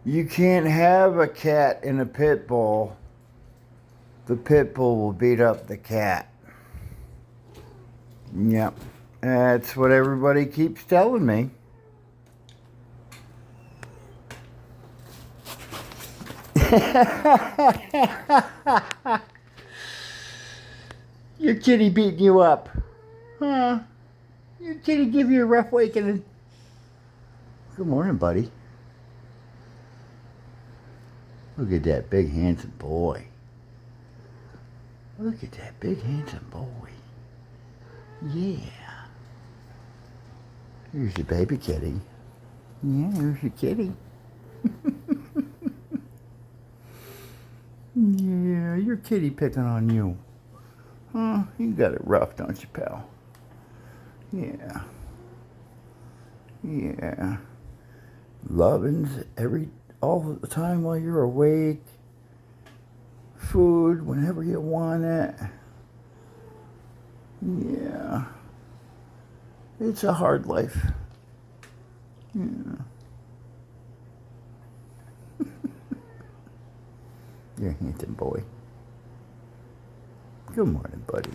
You can't have a cat in a pit bull. The pit bull will beat up the cat. Yep. That's what everybody keeps telling me. Your kitty beating you up. Huh? Your kitty give you a rough wakening. Good morning, buddy. Look at that big handsome boy. Look at that big handsome boy. Yeah. Here's your baby kitty. Yeah, here's your kitty. Yeah, your kitty picking on you. Huh? You got it rough, don't you, pal? Yeah. Yeah. Lovin's all the time while you're awake. Food whenever you want it. Yeah. It's a hard life. Yeah. You're a handsome boy. Good morning, buddy.